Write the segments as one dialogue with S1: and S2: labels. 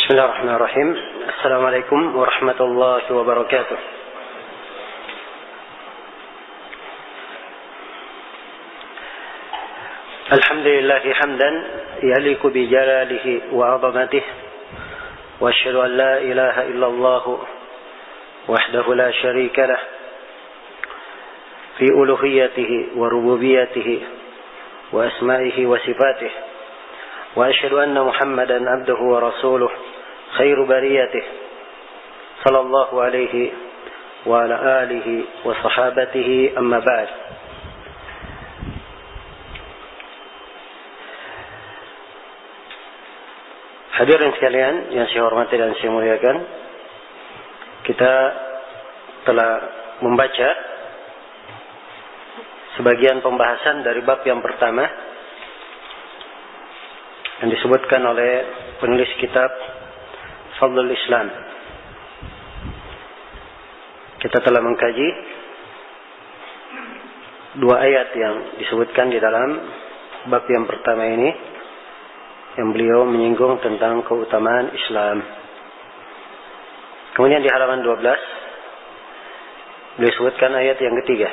S1: Bismillahirrahmanirrahim. Assalamualaikum warahmatullahi wabarakatuh. Alhamdulillahi hamdan yaliku bi jalalihi wa 'azamatihi wa asyhadu an la ilaha illallah wahdahu la syarika lah fi uluhiyatihi wa rububiyyatihi wa asma'ihi wa sifatihi wa asyhadu anna Muhammadan abduhu wa rasuluh khairu bariyatihi sallallahu alaihi wa ala alihi wa sahabatihi amma ba'd. Hadirin sekalian yang saya hormati dan saya muliakan, kita telah membaca sebagian pembahasan dari bab yang pertama yang disebutkan oleh penulis kitab Fadlul Islam. Kita telah mengkaji dua ayat yang disebutkan di dalam bab yang pertama ini, yang beliau menyinggung tentang keutamaan Islam. Kemudian di halaman 12 beliau sebutkan ayat yang ketiga.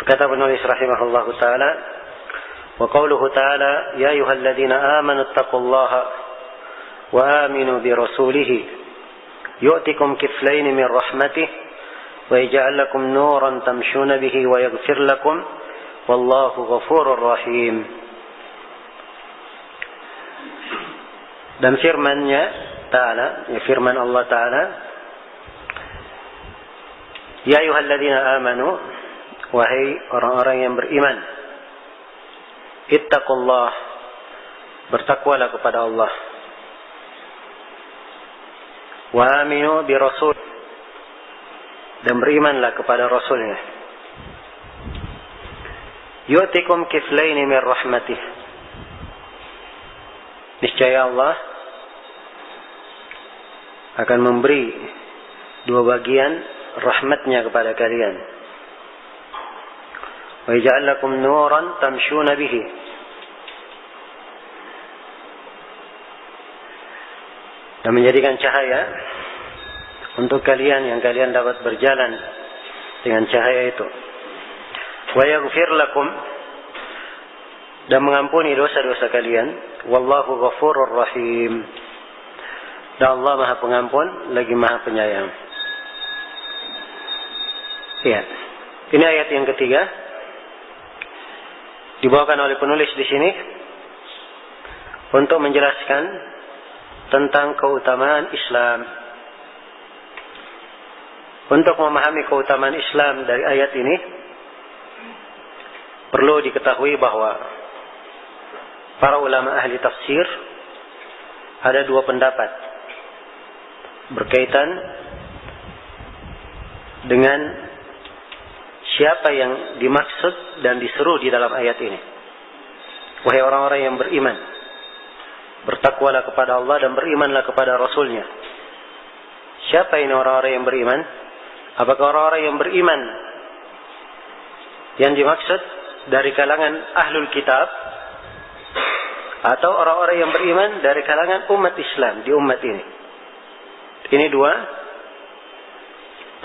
S1: Berkata penulis rahimahullahu taala, wa qauluhu taala ya ayyuhalladzina amanu taqullaha wa aminu bi rasulih yu'tikum kiflayn min rahmatih wa yaj'al lakum nuran tamshuna bihi wa yaghfir lakum wallahu ghafurur rahim. Dan firman-Nya Ta'ala, firman Allah Ta'ala, ya ayyuhalladzina amanu, wahai orang-orang yang beriman, ittaqullah, bertakwalah kepada Allah, wa aminu bi rasul, dan berimanlah kepada Rasulnya, yu'tikum kiflaini min rahmatih, niscaya Allah akan memberi dua bagian rahmatnya kepada kalian. Wa yaj'al lakum nuran tamshuna bihi, dan menjadikan cahaya untuk kalian yang kalian dapat berjalan dengan cahaya itu. Wa yaghfir lakum, dan mengampuni dosa-dosa kalian. Wallahu ghafurur rahim, dan Allah Maha Pengampun lagi Maha Penyayang. Ya, ini ayat yang ketiga dibawakan oleh penulis di sini untuk menjelaskan tentang keutamaan Islam. Untuk memahami keutamaan Islam dari ayat ini, perlu diketahui bahwa para ulama ahli tafsir ada dua pendapat berkaitan dengan siapa yang dimaksud dan diseru di dalam ayat ini. Wahai orang-orang yang beriman, bertakwalah kepada Allah dan berimanlah kepada Rasulnya. Siapa ini orang-orang yang beriman? Apakah orang-orang yang beriman yang dimaksud dari kalangan ahlul kitab, atau orang-orang yang beriman dari kalangan umat Islam di umat ini? Ini dua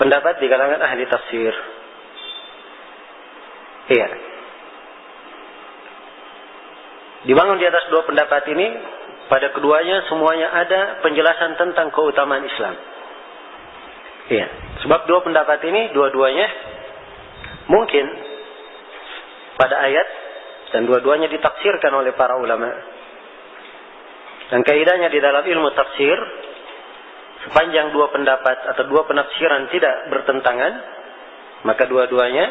S1: pendapat di kalangan ahli tafsir. Iya. Dibangun di atas dua pendapat ini, pada keduanya semuanya ada penjelasan tentang keutamaan Islam. Iya. Sebab dua pendapat ini dua-duanya mungkin pada ayat, dan dua-duanya ditafsirkan oleh para ulama. Dan kaidahnya di dalam ilmu tafsir, sepanjang dua pendapat atau dua penafsiran tidak bertentangan, maka dua-duanya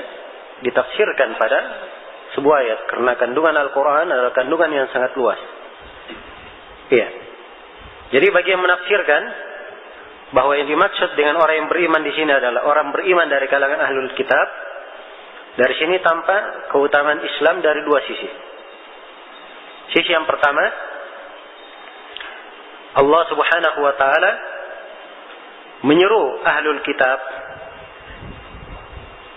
S1: ditafsirkan pada sebuah ayat, karena kandungan Al-Quran adalah kandungan yang sangat luas. Iya. Jadi bagi yang menafsirkan bahwa yang dimaksud dengan orang yang beriman di sini adalah orang beriman dari kalangan ahlul kitab, dari sini tampak keutamaan Islam dari dua sisi. Sisi yang pertama, Allah Subhanahu wa taala menyeru ahlul kitab,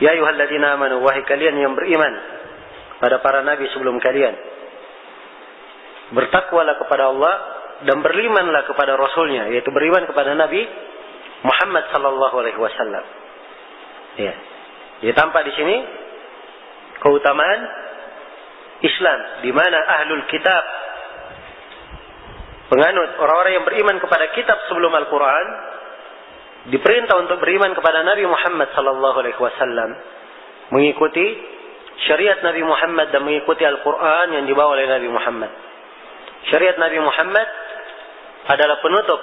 S1: ya ayyuhalladzina amanu, wahai kalian yang beriman, pada para nabi sebelum kalian, bertakwalah kepada Allah dan berimanlah kepada Rasulnya, yaitu beriman kepada Nabi Muhammad sallallahu alaihi wasallam. Ya. Jadi tampak di sini keutamaan Islam, di mana ahlul kitab, penganut orang-orang yang beriman kepada kitab sebelum Al-Quran, diperintah untuk beriman kepada Nabi Muhammad sallallahu alaihi wasallam, mengikuti syariat Nabi Muhammad dan mengikuti Al-Quran yang dibawa oleh Nabi Muhammad. Syariat Nabi Muhammad adalah penutup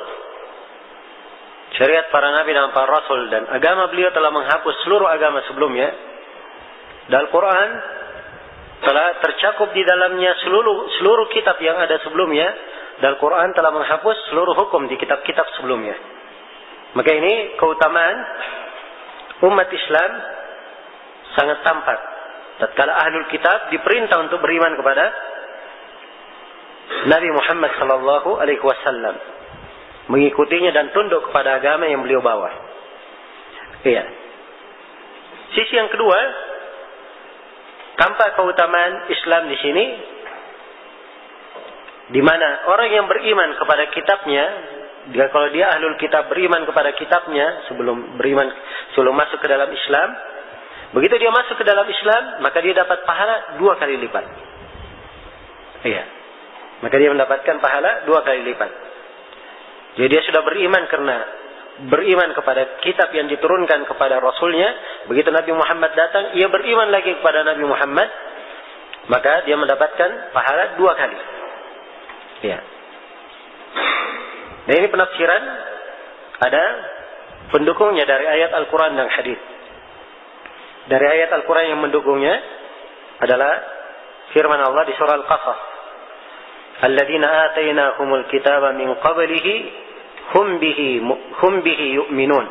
S1: syariat para nabi dan para rasul, dan agama beliau telah menghapus seluruh agama sebelumnya. Dan Al-Quran telah tercakup di dalamnya seluruh kitab yang ada sebelumnya, dan Al-Quran telah menghapus seluruh hukum di kitab-kitab sebelumnya. Maka ini keutamaan umat Islam sangat tampak tatkala ahlul kitab diperintah untuk beriman kepada Nabi Muhammad sallallahu alaihi wasallam, mengikutinya dan tunduk kepada agama yang beliau bawa. Iya. Sisi yang kedua, tampak keutamaan Islam di sini, di mana orang yang beriman kepada kitabnya, kalau dia ahlul kitab beriman kepada kitabnya sebelum masuk ke dalam Islam, begitu dia masuk ke dalam Islam, maka dia dapat pahala 2 kali lipat. Iya. Maka dia mendapatkan pahala 2 kali lipat. Jadi dia sudah beriman karena beriman kepada kitab yang diturunkan kepada Rasulnya. Begitu Nabi Muhammad datang, ia beriman lagi kepada Nabi Muhammad, maka dia mendapatkan pahala 2 kali. Ya. Dan ini penafsiran ada pendukungnya dari ayat Al-Quran dan hadis. Dari ayat Al-Quran yang mendukungnya adalah firman Allah di surah Al-Qasas, alladzina atainahumul kitaba min qablihi hum bihi yu'minun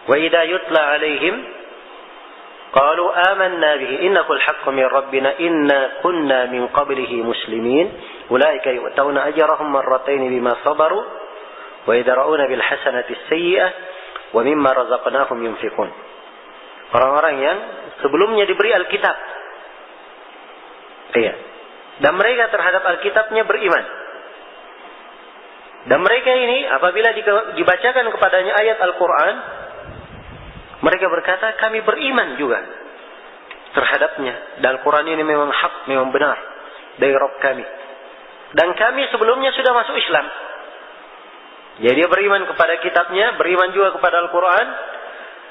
S1: wa idza yutla alaihim qalu amanna bihi innahu al-haqqu min rabbina inna kunna min qablihi muslimin ulaika yu'tawna ajrahum marratayn bima sabaru wa yadra'una bil hasanati as-sayyi'ah wa mimma razaqnahum yunfiqun. Orang-orang yang sebelumnya diberi Alkitab, iya, dan mereka terhadap Alkitabnya beriman. Dan mereka ini apabila dibacakan kepadanya ayat Al-Quran, mereka berkata kami beriman juga terhadapnya. Dan Al-Quran ini memang hak, memang benar dari Rabb kami. Dan kami sebelumnya sudah masuk Islam. Jadi dia beriman kepada kitabnya, beriman juga kepada Al-Quran.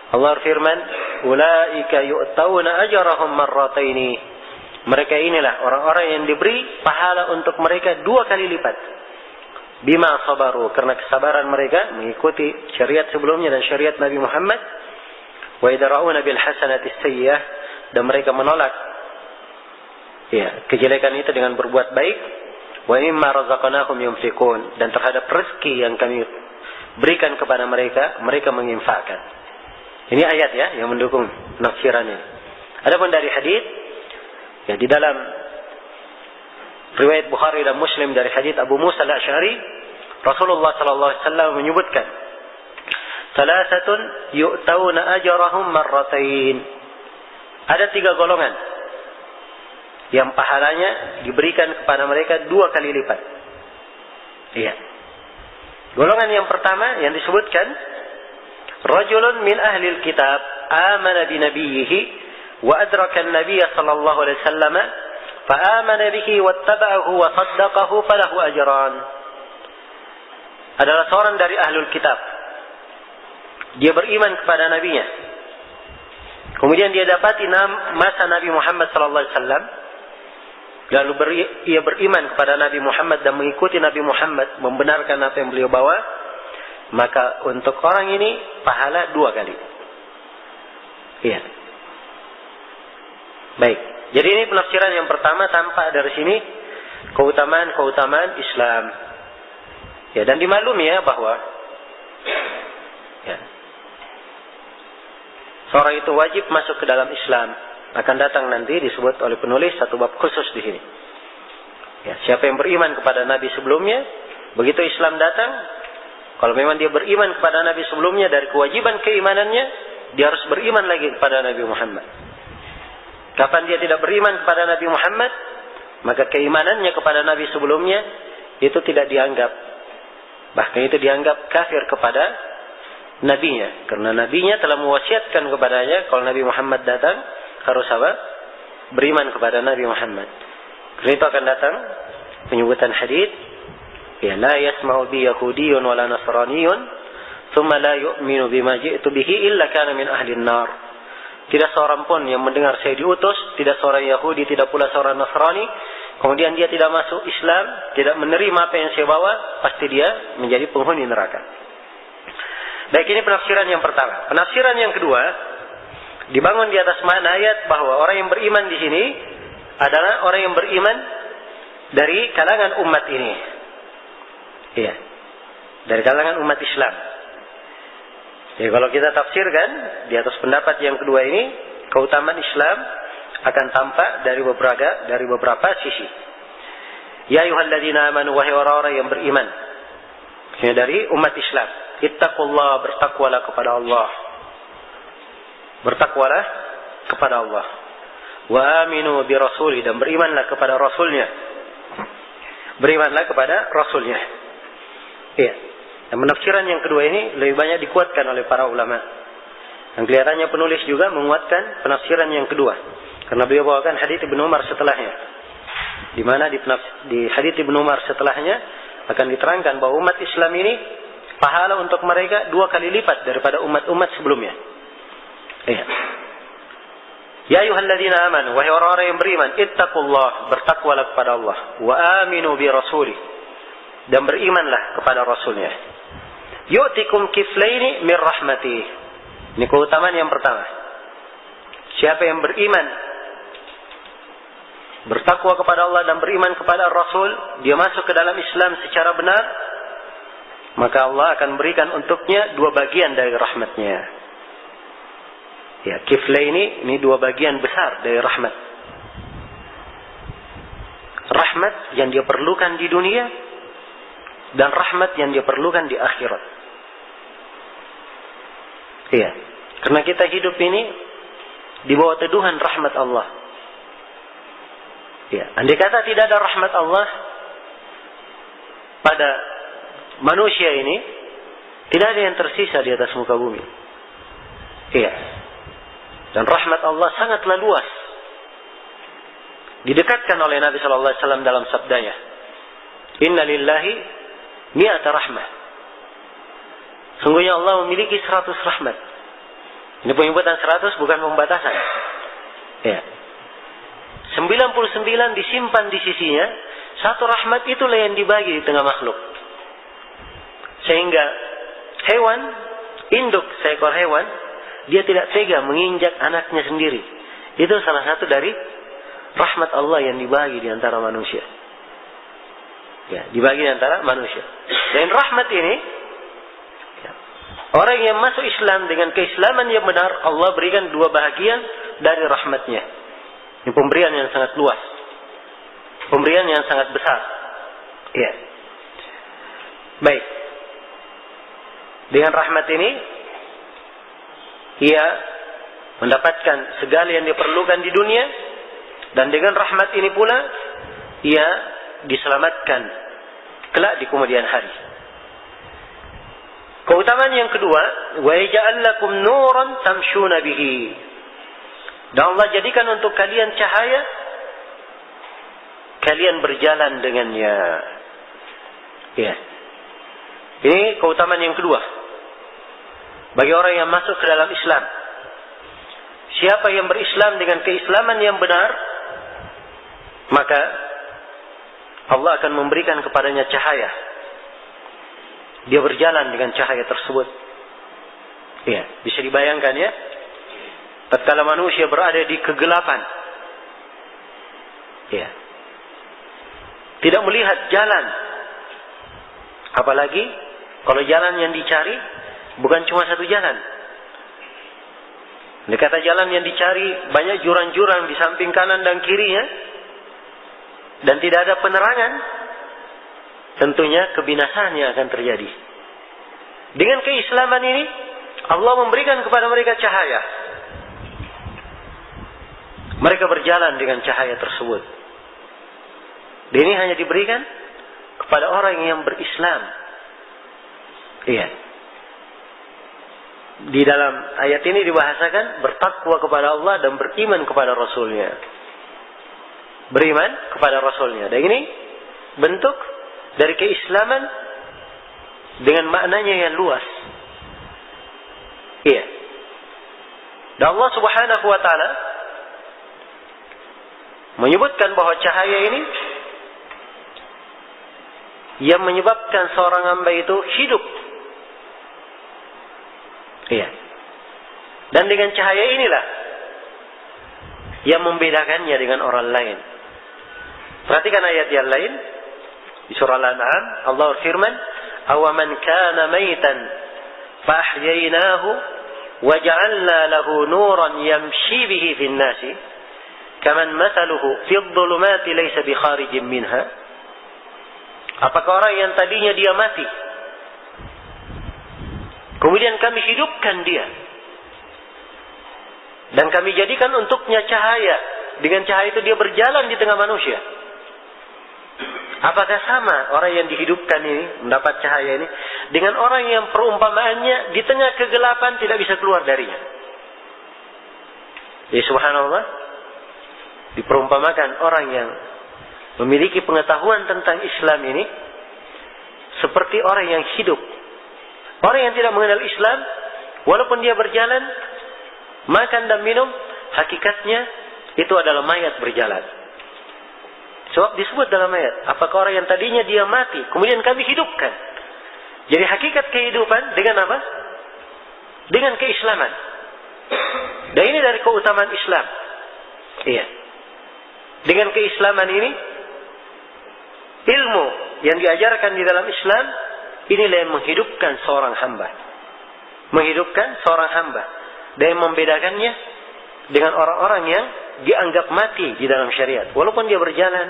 S1: Allah firman, ulaika yu'tawna ajrahum marrataini. Mereka inilah orang-orang yang diberi pahala untuk mereka 2 kali lipat. Bima sabaru, karena kesabaran mereka mengikuti syariat sebelumnya dan syariat Nabi Muhammad. Wa yadra'una bil hasanati sayyi'ah, dan mereka menolak kejelekan itu dengan berbuat baik. Wa mimma razaqnahum yunfiqun, dan terhadap rezeki yang kami berikan kepada mereka, mereka menginfakkan. Ini ayat yang mendukung penafsiran ini. Adapun dari hadis, di dalam riwayat Bukhari dan Muslim dari hadis Abu Musa al-Asy'ari, Rasulullah sallallahu alaihi wasallam menyebutkan, "Salasatun yu'tawna ajrahum marratain." Ada 3 golongan yang pahalanya diberikan kepada mereka 2 kali lipat. Iya. Golongan yang pertama yang disebutkan, rajulun min ahlil kitab amana bi nabiyhi wa adraka an-nabiyya sallallahu alaihi wasallam fa amana bihi wattaba'ahu wa saddaqahu falahu ajran. Adalah seorang dari ahlul kitab. Dia beriman kepada nabinya. Kemudian dia dapati masa Nabi Muhammad sallallahu alaihi wasallam, lalu ia beriman kepada Nabi Muhammad dan mengikuti Nabi Muhammad, membenarkan apa yang beliau bawa, maka untuk orang ini pahala 2 kali. Iya. Baik. Jadi ini penafsiran yang pertama, tampak dari sini keutamaan Islam. Ya, dan dimaklumi bahwa seorang itu wajib masuk ke dalam Islam. Akan datang nanti disebut oleh penulis satu bab khusus di sini. Ya, siapa yang beriman kepada Nabi sebelumnya, begitu Islam datang, kalau memang dia beriman kepada Nabi sebelumnya, dari kewajiban keimanannya, dia harus beriman lagi kepada Nabi Muhammad. Kapan dia tidak beriman kepada Nabi Muhammad, maka keimanannya kepada Nabi sebelumnya itu tidak dianggap Bahkan itu dianggap kafir kepada nabinya, karena nabinya telah mewasiatkan kepadanya kalau Nabi Muhammad datang harus apa? Beriman kepada Nabi Muhammad. Karena itu akan datang penyebutan hadits, ya, la yasma'u bi yahudiyyun wala nasraniyyun thumma la yu'minu bima ji'tu bihi illa kana min ahli an-nar. Tidak seorang pun yang mendengar saya diutus, tidak seorang Yahudi, tidak pula seorang Nasrani, kemudian dia tidak masuk Islam, tidak menerima apa yang saya bawa, pasti dia menjadi penghuni neraka. Baik, ini penafsiran yang pertama. Penafsiran yang kedua dibangun di atas makna ayat bahwa orang yang beriman di sini adalah orang yang beriman dari kalangan umat ini. Iya. Dari kalangan umat Islam. Jadi kalau kita tafsirkan di atas pendapat yang kedua ini, keutamaan Islam akan tampak dari beberapa sisi. Ya ayyuhalladzina amanu, wahai orang-orang yang beriman. Ini dari umat Islam. Ittaqullah, bertakwalah kepada Allah. Bertakwalah kepada Allah. Wa aminu bi rasuli, dan berimanlah kepada rasulnya. Berimanlah kepada rasulnya. Iya. Dan penafsiran yang kedua ini lebih banyak dikuatkan oleh para ulama. Dan kelihatannya penulis juga menguatkan penafsiran yang kedua, karena beliau bawakan hadits Ibnu Umar setelahnya, di mana di hadits Ibnu Umar setelahnya akan diterangkan bahwa umat Islam ini pahala untuk mereka 2 kali lipat daripada umat-umat sebelumnya. Iya. Ya ayyuhalladzina amanu, wahai orang-orang yang beriman, ittaqullah, bertakwalah kepada Allah, wa aminu bi rasuli, dan berimanlah kepada rasulnya. Yu'tikum kiflaini min rahmati. Ini keutamaan yang pertama. Siapa yang beriman, bertakwa kepada Allah dan beriman kepada Rasul, dia masuk ke dalam Islam secara benar, maka Allah akan berikan untuknya 2 bagian dari rahmatnya. Ya, kiflaini ini 2 bagian besar dari rahmat. Rahmat yang dia perlukan di dunia dan rahmat yang dia perlukan di akhirat. Iya, karena kita hidup ini di bawah teduhan rahmat Allah. Ya, andai kata tidak ada rahmat Allah pada manusia ini, tidak ada yang tersisa di atas muka bumi. Iya. Dan rahmat Allah sangatlah luas. Didekatkan oleh Nabi sallallahu alaihi wasallam dalam sabdanya, "Inna lillahi mi'ata rahmah." Sungguhnya Allah memiliki 100 rahmat. Ini penyebutan 100 bukan pembatasan. Ya. 99 disimpan di sisinya. 1 rahmat itulah yang dibagi di tengah makhluk. Sehingga hewan, induk seekor hewan, dia tidak tega menginjak anaknya sendiri. Itu salah satu dari rahmat Allah yang dibagi di antara manusia. Ya, dibagi di antara manusia. Dan rahmat ini, ya, orang yang masuk Islam dengan keislaman yang benar, Allah berikan 2 bahagian dari rahmatnya. Ini pemberian yang sangat luas. Pemberian yang sangat besar. Ya. Baik. Dengan rahmat ini, ia mendapatkan segala yang diperlukan di dunia, dan dengan rahmat ini pula ia diselamatkan kelak di kemudian hari. Keutamaan yang kedua, wa yaj'al lakum nuran tamshuna bihi. Dan Allah jadikan untuk kalian cahaya, kalian berjalan dengannya. Ya. Ini keutamaan yang kedua bagi orang yang masuk ke dalam Islam. Siapa yang berislam dengan keislaman yang benar, maka Allah akan memberikan kepadanya cahaya. Dia berjalan dengan cahaya tersebut. Ya, bisa dibayangkan ya. Tatkala manusia berada di kegelapan, ya, tidak melihat jalan. Apalagi kalau jalan yang dicari bukan cuma satu jalan. Ini kata jalan yang dicari banyak jurang-jurang di samping kanan dan kirinya, dan tidak ada penerangan, tentunya kebinasaan yang akan terjadi. Dengan keislaman ini, Allah memberikan kepada mereka cahaya. Mereka berjalan dengan cahaya tersebut. Dan ini hanya diberikan kepada orang yang berislam Iya. Di dalam ayat ini dibahasakan bertakwa kepada Allah dan beriman kepada Rasulnya. Beriman kepada Rasulnya. Dan ini bentuk dari keislaman dengan maknanya yang luas. Iya. Dan Allah Subhanahu wa taala menyebutkan bahwa cahaya ini yang menyebabkan seorang hamba itu hidup. Iya. Dan dengan cahaya inilah yang membedakannya dengan orang lain. Perhatikan ayat yang lain di surah Al-An'am, Allah berfirman, "Awaman kana maitan fa ahyaynahu wa ja'alna lahu nuran yamshi bihi fin nasi kaman mathaluhu fi adh-dhulumati laysa bi kharijin minha." Apakah orang yang tadinya dia mati, kemudian kami hidupkan dia dan kami jadikan untuknya cahaya, dengan cahaya itu dia berjalan di tengah manusia. Apakah sama orang yang dihidupkan ini, mendapat cahaya ini, dengan orang yang perumpamaannya di tengah kegelapan tidak bisa keluar darinya? Ya subhanallah, diperumpamakan orang yang memiliki pengetahuan tentang Islam ini seperti orang yang hidup. Orang yang tidak mengenal Islam, walaupun dia berjalan, makan dan minum, hakikatnya itu adalah mayat berjalan. Sebab disebut dalam ayat, apakah orang yang tadinya dia mati, kemudian kami hidupkan. Jadi hakikat kehidupan dengan apa? Dengan keislaman. Dan ini dari keutamaan Islam. Iya. Dengan keislaman ini, ilmu yang diajarkan di dalam Islam, inilah yang menghidupkan seorang hamba. Menghidupkan seorang hamba. Dan yang membedakannya dengan orang-orang yang dianggap mati di dalam syariat. Walaupun dia berjalan,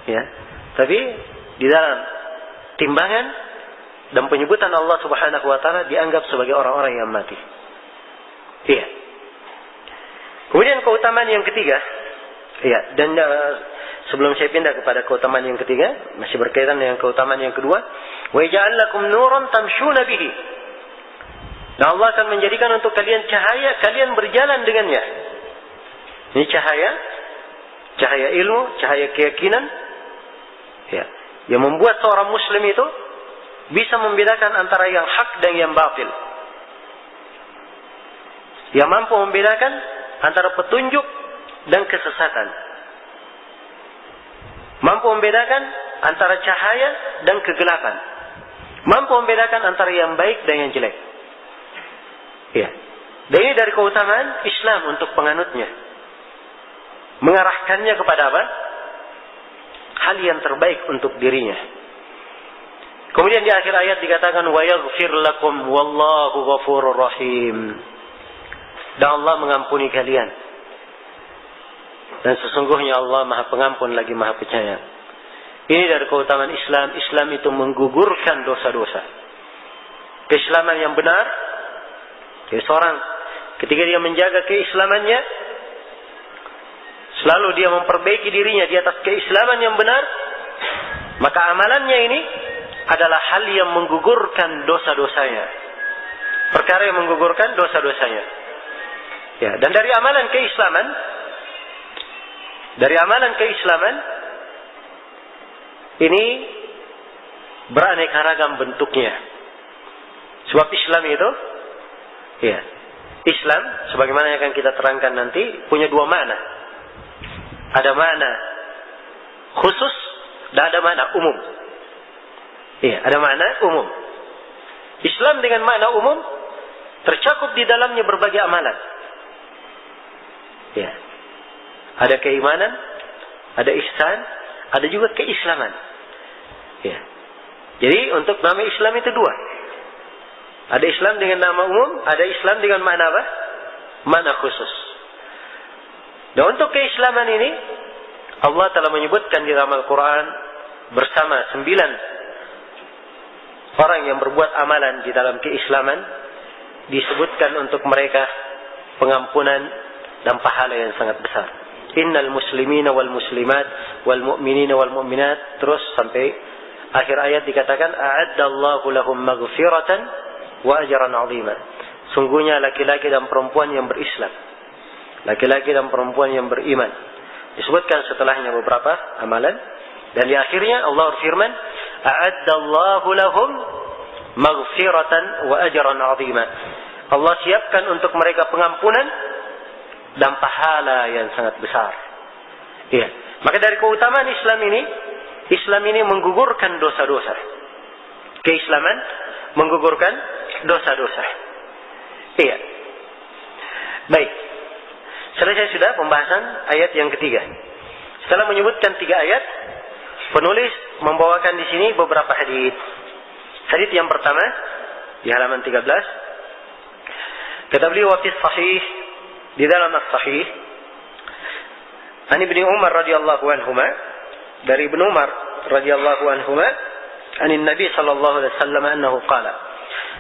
S1: ya, tapi di dalam timbangan dan penyebutan Allah Subhanahu wa taala dianggap sebagai orang-orang yang mati. Iya. Kemudian keutamaan yang ketiga, iya, dan sebelum saya pindah kepada keutamaan yang ketiga, masih berkaitan dengan keutamaan yang kedua, wa ja'al lakum nuran tamshuna bihi. Dan Allah akan menjadikan untuk kalian cahaya, kalian berjalan dengannya. Ini cahaya ilmu, cahaya keyakinan, ya, yang membuat seorang muslim itu bisa membedakan antara yang hak dan yang batil. Yang mampu membedakan antara petunjuk dan kesesatan. Mampu membedakan antara cahaya dan kegelapan. Mampu membedakan antara yang baik dan yang jelek. Ya. Dan ini dari keutamaan Islam untuk penganutnya. Mengarahkannya kepada apa? Hal yang terbaik untuk dirinya. Kemudian di akhir ayat dikatakan wa yaghfir lakum wallahu ghafurur rahim. Dan Allah mengampuni kalian. Dan sesungguhnya Allah Maha Pengampun lagi Maha Penyayang. Ini dari keutamaan Islam. Islam itu menggugurkan dosa-dosa. Keislaman yang benar. Jadi seorang ketika dia menjaga keislamannya, selalu dia memperbaiki dirinya di atas keislaman yang benar, maka amalannya ini adalah hal yang menggugurkan dosa-dosanya. Perkara yang menggugurkan dosa-dosanya. Ya, dan dari amalan keislaman ini beraneka ragam bentuknya. Sebab Islam itu, ya, Islam sebagaimana yang akan kita terangkan nanti punya dua makna. Ada makna khusus dan ada makna umum. Iya, ada makna umum. Islam dengan makna umum tercakup di dalamnya berbagai amalan. Ya. Ada keimanan, ada ihsan, ada juga keislaman. Ya. Jadi untuk nama Islam itu dua. Ada Islam dengan nama umum, ada Islam dengan makna apa? Makna khusus. Dan untuk keislaman ini Allah telah menyebutkan di dalam Al-Quran bersama 9 orang yang berbuat amalan di dalam keislaman, disebutkan untuk mereka pengampunan dan pahala yang sangat besar. Innal muslimina wal muslimat wal mu'minina wal mu'minat, terus sampai akhir ayat dikatakan a'addallahu lahum maghfiratan wa ajran 'azima. Sungguhnya laki-laki dan perempuan yang berislam, laki-laki dan perempuan yang beriman. Disebutkan setelahnya beberapa amalan, dan di akhirnya Allah berfirman a'addallahu lahum maghfiratan wa ajran 'azima. Allah siapkan untuk mereka pengampunan dan pahala yang sangat besar. Iya. Maka dari keutamaan Islam ini menggugurkan dosa-dosa. Keislaman menggugurkan dosa-dosa. Iya. Baik. Selesai sudah pembahasan ayat yang ketiga. Setelah menyebutkan 3 ayat, penulis membawakan di sini beberapa hadis. Hadis yang pertama di halaman 13. Kata beliau, wa fi sahih, di dalam as-sahih, an Ibnu Umar radhiyallahu anhuma, dari Ibnu Umar radhiyallahu anhuma, anin Nabi sallallahu alaihi wasallam annahu qala,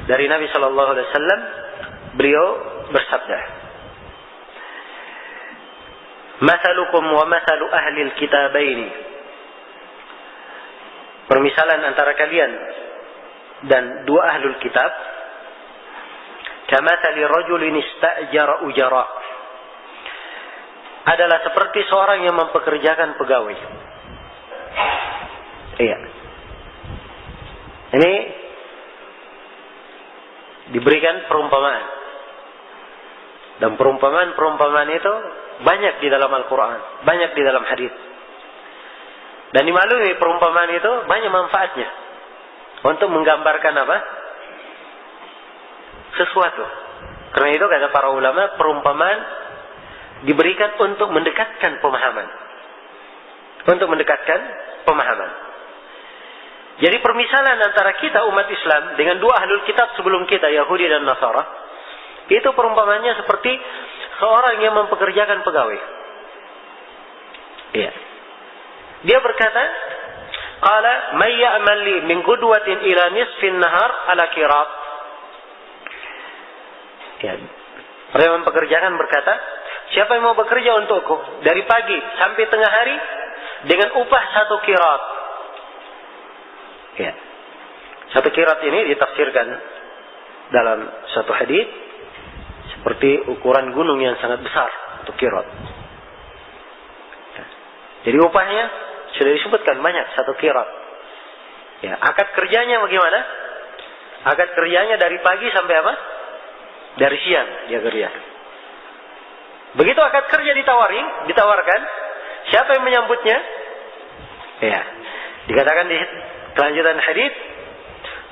S1: dari Nabi sallallahu alaihi wasallam beliau bersabda, "Mathalukum wa mathalu ahli al-kitabaini." Permisalan antara kalian dan dua ahlul kitab, kamathali rajulin istajara ujara, adalah seperti seorang yang mempekerjakan pegawai. Iya. Ini diberikan perumpamaan. Dan perumpamaan itu banyak di dalam Al-Quran, banyak di dalam hadis. Dan dimaklumi perumpamaan itu banyak manfaatnya untuk menggambarkan apa? Sesuatu. Karena itu kata para ulama, perumpamaan diberikan untuk mendekatkan pemahaman. Untuk mendekatkan pemahaman. Jadi permisalan antara kita umat Islam dengan dua ahlul kitab sebelum kita, Yahudi dan Nasara, itu perumpamannya seperti seorang yang mempekerjakan pegawai. Iya. Dia berkata, qala may ya'mal li min qudwatin ila nisfin nahar ala qirat. Ya. Orang yang mempekerjakan berkata, siapa yang mau bekerja untukku dari pagi sampai tengah hari dengan upah 1 qirat. Ya. 1 qirat ini ditafsirkan dalam satu hadis seperti ukuran gunung yang sangat besar, 1 qirat. Ya. Jadi upahnya sudah disebutkan banyak, 1 qirat. Ya, akad kerjanya bagaimana? Akad kerjanya dari pagi sampai apa? Dari siang dia kerja. Begitu akad kerja ditawarkan, siapa yang menyambutnya? Ya, dikatakan di kelanjutan hadis,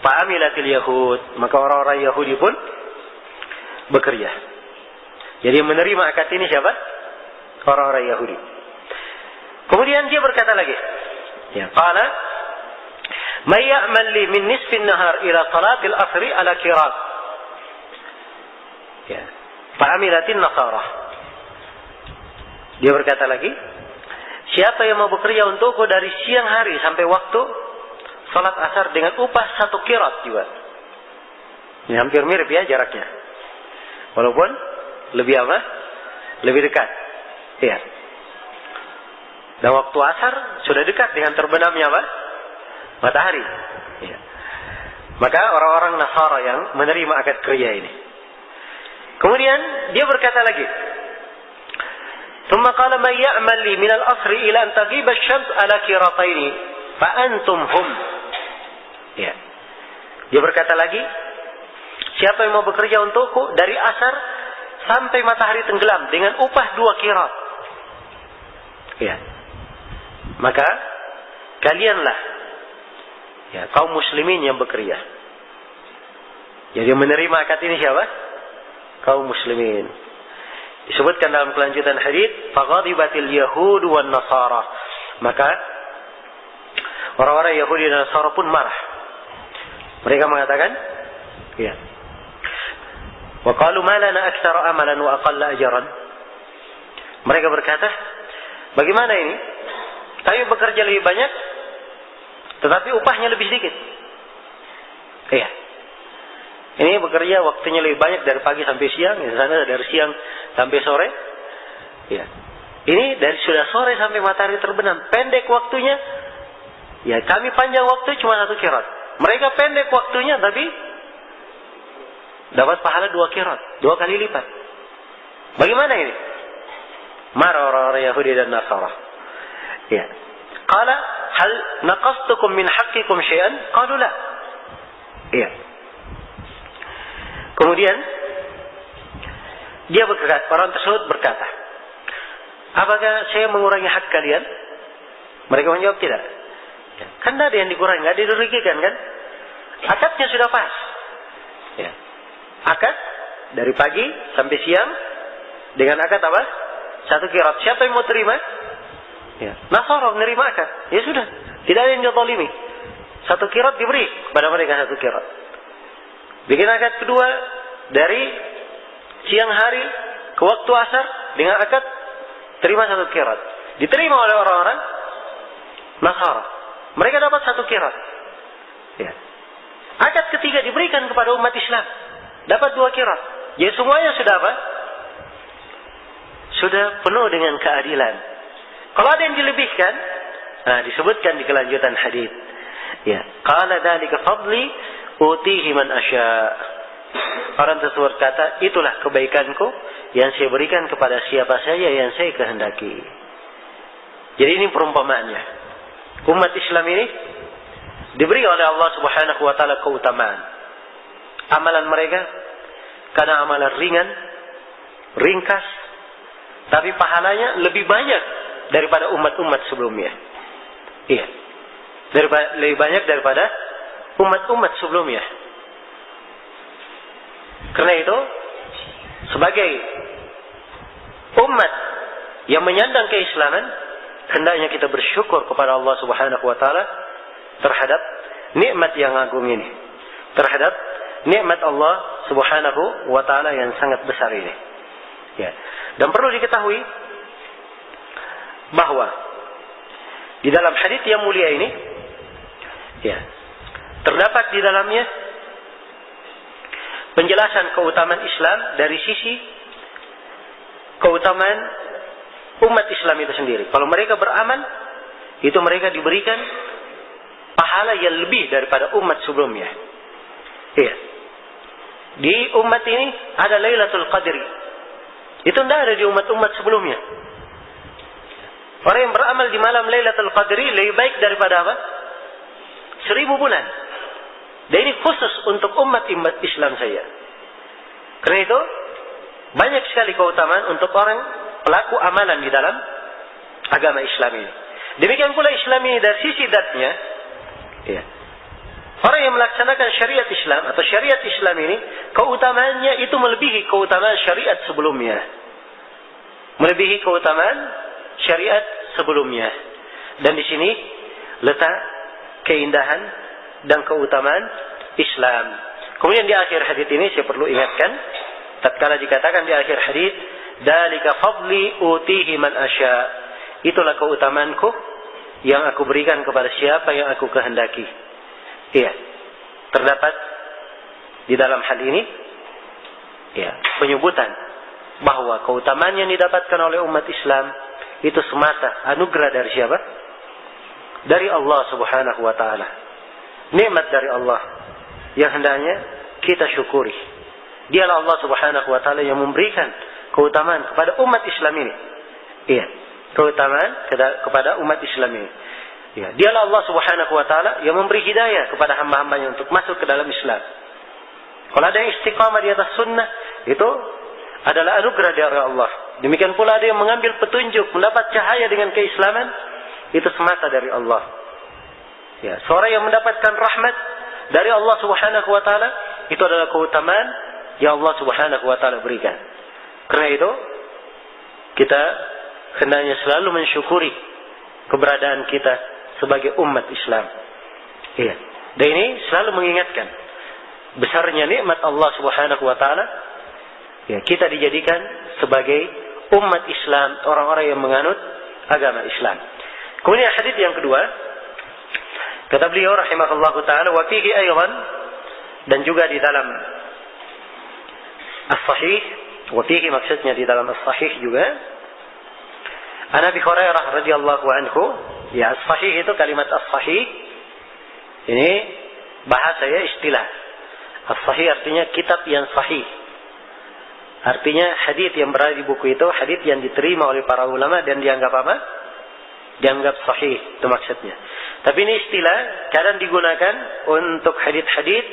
S1: fa'amilatil yahud, maka orang-orang Yahudi pun bekerja. Jadi menerima akad ini siapa? Orang-orang Yahudi. Kemudian dia berkata lagi, ya, qala may ya'mal li min nisfin nahar ila salatil asri ala qirat. Ya, fa'amilatin nasara. Dia berkata lagi, siapa yang mau bekerja untukku dari siang hari sampai waktu salat asar dengan upah 1 qirat juga. Ini hampir mirip ya jaraknya. Walaupun lebih apa? Lebih dekat. Iya. Dan waktu asar sudah dekat dengan terbenamnya apa? Matahari. Iya. Maka orang-orang Nasara yang menerima akad kerja ini. Kemudian dia berkata lagi, "Tsumma qala may ya'mal li min al-'asri ila an taghiba asy-syams ala qirataini fa antum hum." Ya. Dia berkata lagi, siapa yang mau bekerja untukku dari asar sampai matahari tenggelam dengan upah 2 qirat. Ya. Maka kalianlah ya kaum muslimin yang bekerja. Jadi menerima akad ini siapa? Kaum muslimin. Disebutkan dalam kelanjutan hadis, faghadibatil yahud wan nasara. Maka orang-orang Yahudi dan Nasara pun marah. Mereka mengatakan, ya. Wa qalu ma lana aktsara amalan wa aqalla ajran. Mereka berkata, bagaimana ini? Kami bekerja lebih banyak, tetapi upahnya lebih sedikit. Iya. Ini bekerja waktunya lebih banyak dari pagi sampai siang, di sana dari siang sampai sore. Iya. Ini dari sudah sore sampai matahari terbenam, pendek waktunya, Ya, kami panjang waktu cuma 1 qirat. Mereka pendek waktunya tapi dapat pahala 2 qirat, 2 kali lipat. Bagaimana ini? Marah orang-orang Yahudi dan Nasara. Ya. Qala hal naqastukum min haqqikum syai'an? Qalu la. Ya. Kemudian dia berkata, orang tersebut berkata, apakah saya mengurangi hak kalian? Mereka menjawab tidak. Ya. Kan tidak ada yang dikurangi, tidak dirugikan kan? Akadnya sudah pas. Ya. Akad dari pagi sampai siang dengan akad apa? 1 qirat. Siapa yang mau terima? Ya. Nasara menerima akad. Ya sudah, tidak ada yang dizalimi. 1 qirat diberi kepada mereka 1 qirat. Bikin akad kedua dari siang hari ke waktu asar dengan akad terima 1 qirat. Diterima oleh orang-orang Nasara. Mereka dapat 1 qirat. Ya. Akad ketiga diberikan kepada umat Islam. Dapat 2 qirat. Jadi semuanya sudah apa? Sudah penuh dengan keadilan. Kalau ada yang dilebihkan, disebutkan di kelanjutan hadis. Ya, qala dzalika fadli utihi man asya. Orang tersebut kata, itulah kebaikanku yang saya berikan kepada siapa saja yang saya kehendaki. Jadi ini perumpamaannya. Umat Islam ini diberi oleh Allah Subhanahu wa taala keutamaan. Amalan mereka karena amalan ringan, ringkas, tapi pahalanya lebih banyak daripada umat-umat sebelumnya. Iya. Lebih banyak daripada umat-umat sebelumnya. Karena itu, sebagai umat yang menyandang keislaman, hendaknya kita bersyukur kepada Allah Subhanahu wa taala terhadap nikmat yang agung ini. Terhadap nikmat Allah Subhanahu wa taala yang sangat besar ini. Ya. Dan perlu diketahui bahwa di dalam hadis yang mulia ini, ya, terdapat di dalamnya penjelasan keutamaan Islam dari sisi keutamaan umat Islam itu sendiri. Kalau mereka beramal, itu mereka diberikan pahala yang lebih daripada umat sebelumnya. Iya. Di umat ini ada Lailatul Qadri. Itu tidak ada di umat-umat sebelumnya. Orang yang beramal di malam Lailatul Qadri lebih baik daripada apa? 1000 bulan. Dan ini khusus untuk umat Islam saya. Karena itu, banyak sekali keutamaan untuk orang pelaku amalan di dalam agama Islam ini. Demikian pula Islam ini dari sisi zatnya, ya. Orang yang melaksanakan syariat Islam atau syariat Islam ini, keutamaannya itu melebihi keutamaan syariat sebelumnya. Melebihi keutamaan syariat sebelumnya. Dan di sini letak keindahan dan keutamaan Islam. Kemudian di akhir hadis ini saya perlu ingatkan, tatkala dikatakan di akhir hadis, "Dzalika fadli utihi man asya." Itulah keutamaanku yang aku berikan kepada siapa yang aku kehendaki. Iya. Terdapat di dalam hal ini, ya, penyebutan bahwa keutamaan yang didapatkan oleh umat Islam itu semata anugerah dari siapa? Dari Allah Subhanahu wa taala. Nikmat dari Allah yang hendaknya kita syukuri. Dialah Allah Subhanahu wa taala yang memberikan keutamaan kepada umat Islam ini. Iya, keutamaan kepada umat Islam ini. Ya, dialah Allah Subhanahu wa taala yang memberi hidayah kepada hamba-hambanya untuk masuk ke dalam Islam. Kalau ada yang istiqamah di atas sunnah, itu adalah anugerah dari Allah. Demikian pula ada yang mengambil petunjuk, mendapat cahaya dengan keislaman, itu semata dari Allah. Ya, seorang yang mendapatkan rahmat dari Allah Subhanahu wa taala, itu adalah keutamaan yang Allah Subhanahu wa taala berikan. Karena itu, kita hendaknya selalu mensyukuri keberadaan kita sebagai umat Islam. Iya. Dan ini selalu mengingatkan besarnya nikmat Allah Subhanahu wa taala. Ya, kita dijadikan sebagai umat Islam, orang-orang yang menganut agama Islam. Kemudian hadis yang kedua, kata beliau rahimahullahu taala, wa fihi aydan, dan juga di dalam as-sahih, wa fihi maksudnya di dalam as-sahih juga, An Abi Hurairah radhiyallahu anhu, Ya, as-sahih itu kalimat as-sahih. Ini bahasa ya, istilah. As-sahih artinya kitab yang sahih. Artinya hadits yang berada di buku itu hadits yang diterima oleh para ulama dan dianggap apa? Dianggap sahih, itu maksudnya. Tapi ini istilah kadang digunakan untuk hadits-hadits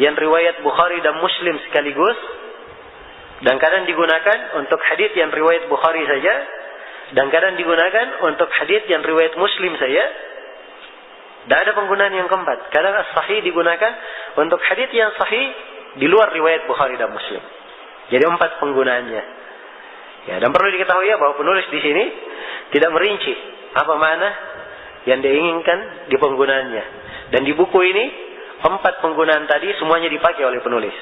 S1: yang riwayat Bukhari dan Muslim sekaligus, dan kadang digunakan untuk hadits yang riwayat Bukhari saja, dan kadang digunakan untuk hadits yang riwayat Muslim saja. Tidak ada penggunaan yang keempat. Kadang as-sahih digunakan untuk hadits yang sahih di luar riwayat Bukhari dan Muslim. Jadi 4 penggunaannya. Ya, dan perlu diketahui ya bahwa penulis di sini tidak merinci apa makna yang diinginkan di penggunaannya. Dan di buku ini 4 penggunaan tadi semuanya dipakai oleh penulis.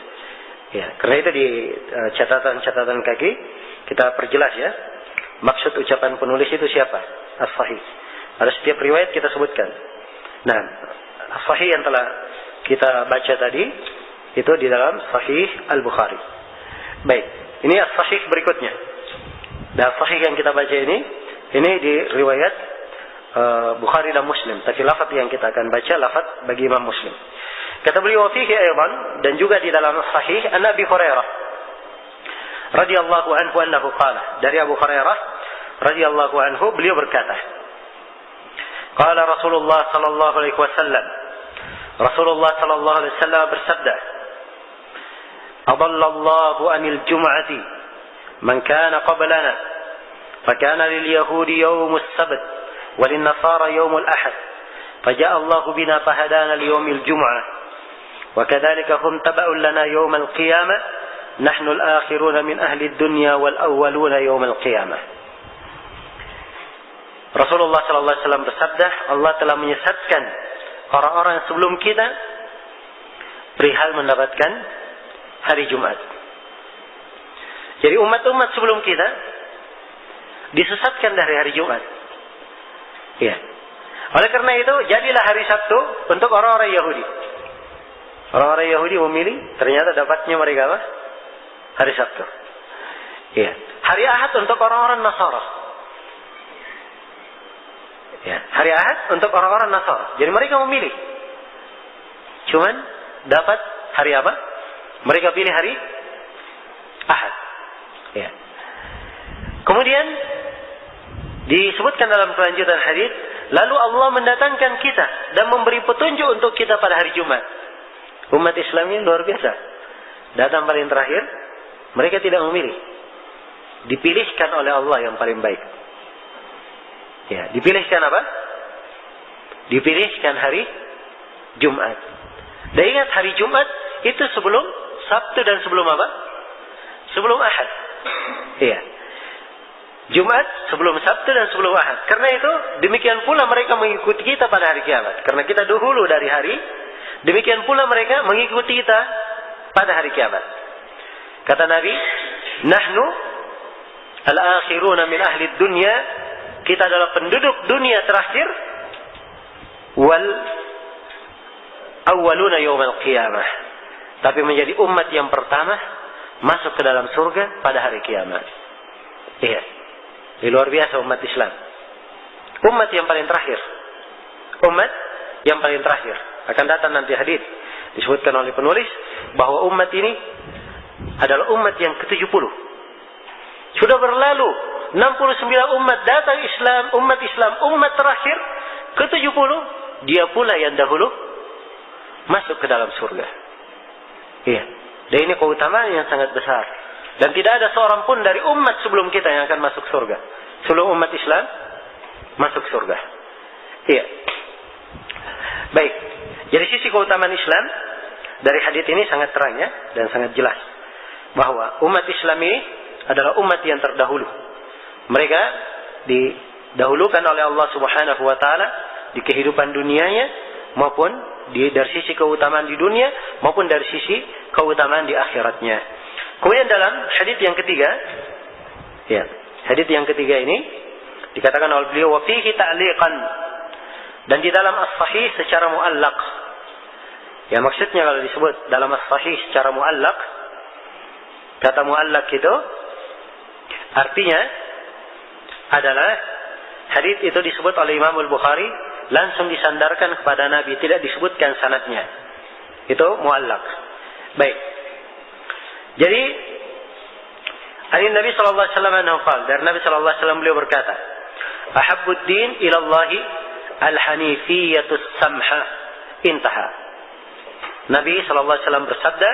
S1: Ya, karena itu di catatan-catatan kaki kita perjelas ya. Maksud ucapan penulis itu siapa? As-sahih. Pada setiap riwayat kita sebutkan. Nah, as-sahih yang telah kita baca tadi itu di dalam Sahih Al-Bukhari. Baik, ini as-sahih berikutnya. Dan as-sahih yang kita baca ini di riwayat Bukhari dan Muslim. Tapi lafaz yang kita akan baca lafaz bagi Imam Muslim. Kata beliau fihi aydan, dan juga di dalam sahih an Abi Hurairah radhiyallahu anhu annahu qala, dari Abu Hurairah radhiyallahu anhu beliau berkata, qala Rasulullah sallallahu alaihi wasallam, Rasulullah sallallahu alaihi wasallam bersabda, adallallahu anil jum'ati man kana qablana fakana lil yahudi yawmus sabt walin nasara yawmul ahad faja'a Allahu bina fahadana li yawmil jum'ah wa kadzalika hum taba'un lana yawmal qiyamah nahnu al-akhiruna min ahli ad-dunya wal awwaluna yawmal qiyamah. Rasulullah sallallahu alaihi wasallam bersabda, Allah telah menyesatkan orang-orang sebelum kita perihal mendapatkan hari Jumat. Jadi umat-umat sebelum kita disesatkan dari hari Jumat. Ya. Oleh karena itu, jadilah hari Sabtu untuk orang-orang Yahudi. Orang-orang Yahudi memilih, ternyata dapatnya mereka apa? Hari Sabtu. Ya. Hari Ahad untuk orang-orang Nasara. Ya. Hari Ahad untuk orang-orang Nasara. Jadi mereka memilih. Cuman dapat hari apa? Mereka pilih hari Ahad. Ya. Kemudian disebutkan dalam kelanjutan hadis, lalu Allah mendatangkan kita dan memberi petunjuk untuk kita pada hari Jumat. Umat Islam ini luar biasa. Datang paling terakhir, mereka tidak memilih. Dipilihkan oleh Allah yang paling baik. Ya, dipilihkan apa? Dipilihkan hari Jumat. Dan ingat, hari Jumat itu sebelum Sabtu dan sebelum apa? Sebelum Ahad. Iya. Jumat sebelum Sabtu dan sebelum Ahad. Karena itu demikian pula mereka mengikuti kita pada hari kiamat. Karena kita dahulu dari hari, demikian pula mereka mengikuti kita pada hari kiamat. Kata Nabi, nahnu al-akhiruna min ahli dunya, kita adalah penduduk dunia terakhir, wal awwaluna yawmal qiyamah, tapi menjadi umat yang pertama masuk ke dalam surga pada hari kiamat. Iya. Ini luar biasa umat Islam. Umat yang paling terakhir. Umat yang paling terakhir. Akan datang nanti hadis disebutkan oleh penulis bahwa umat ini adalah umat yang ke-70. Sudah berlalu 69 umat datang Islam, umat terakhir ke-70, dia pula yang dahulu masuk ke dalam surga. Iya. Dan ini keutamaan yang sangat besar. Dan tidak ada seorang pun dari umat sebelum kita yang akan masuk surga. Sebelum umat Islam masuk surga. Iya. Baik. Jadi sisi keutamaan Islam dari hadis ini sangat terang ya, dan sangat jelas bahwa umat Islam ini adalah umat yang terdahulu. Mereka didahulukan oleh Allah Subhanahu wa taala di kehidupan dunianya maupun dari sisi keutamaan di dunia maupun dari sisi keutamaan di akhiratnya. Kemudian dalam hadis yang ketiga, ya, hadis yang ketiga ini dikatakan oleh beliau wa fihi ta'liqan, dan di dalam as-sahih secara muallaq. Ya, maksudnya kalau disebut dalam as-sahih secara muallaq, kata muallaq itu artinya adalah hadits itu disebut oleh Imam Al-Bukhari langsung disandarkan kepada Nabi, tidak disebutkan sanadnya. Itu muallaq. Baik. Jadi dari Nabi sallallahu alaihi wasallam dari Nabi sallallahu alaihi wasallam beliau berkata, "Ahabbud din ila Allah al-hanifiyatus samha." Intaha. Nabi sallallahu alaihi wasallam bersabda,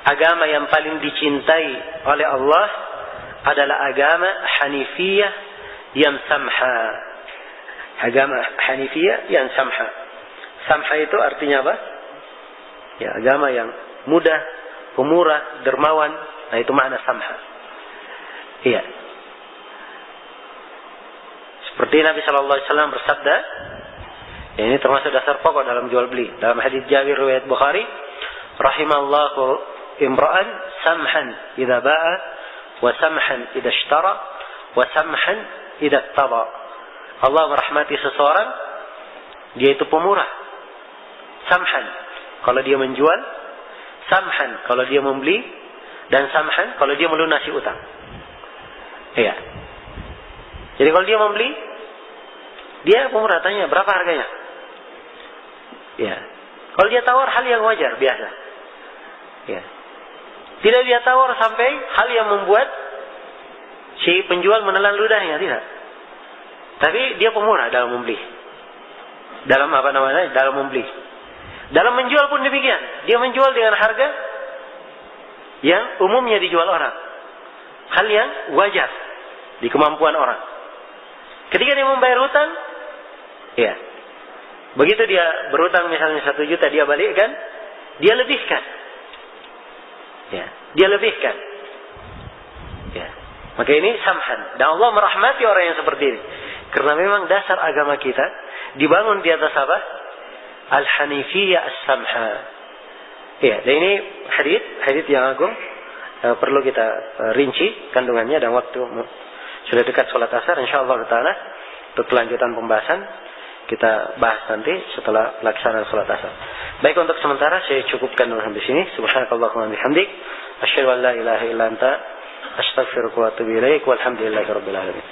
S1: agama yang paling dicintai oleh Allah adalah agama Hanifiyah yang samha. Agama Hanifiyah yang samha. Samha itu artinya apa? Ya, agama yang mudah, pemurah, dermawan. Nah, itu makna samha. Iya. Seperti Nabi sallallahu alaihi wasallam bersabda, ya, ini termasuk dasar pokok dalam jual beli. Dalam hadis Jabir riwayat Bukhari, rahimallahu imra'an samhan idza ba'a wa samhan idza ishtara wa samhan idza tada. Allah merahmati seseorang, dia itu pemurah. Samhan kalau dia menjual, samhan kalau dia membeli, dan samhan kalau dia melunasi utang. Iya. Jadi kalau dia membeli, dia pemurah, tanya berapa harganya. Ya. Kalau dia tawar hal yang wajar biasa. Ya. Tidak dia tawar sampai hal yang membuat si penjual menelan ludahnya, tidak. Tapi dia pemurah dalam membeli. Dalam apa namanya? Dalam membeli. Dalam menjual pun demikian. Dia menjual dengan harga yang umumnya dijual orang. Hal yang wajar di kemampuan orang. Ketika dia membayar hutang, ya. Begitu dia berhutang misalnya 1 juta, dia balikkan, dia lebihkan. Ya, dia lebihkan. Ya. Maka ini samhan. Dan Allah merahmati orang yang seperti ini. Karena memang dasar agama kita dibangun di atas apa? Al-Hanifiyah as-samha. Ya, dan ini hadits yang agung, perlu kita rinci kandungannya, dan waktu sudah dekat sholat asar, insyaallah taala untuk kelanjutan pembahasan kita bahas nanti setelah pelaksanaan sholat asar. Baik, untuk sementara saya cukupkan dulu sampai sini. Subhanakallahumma wa bihamdik, asyhadu an la ilaha illa anta, astaghfiruka wa atubu ilaik, walhamdulillahirabbil alamin.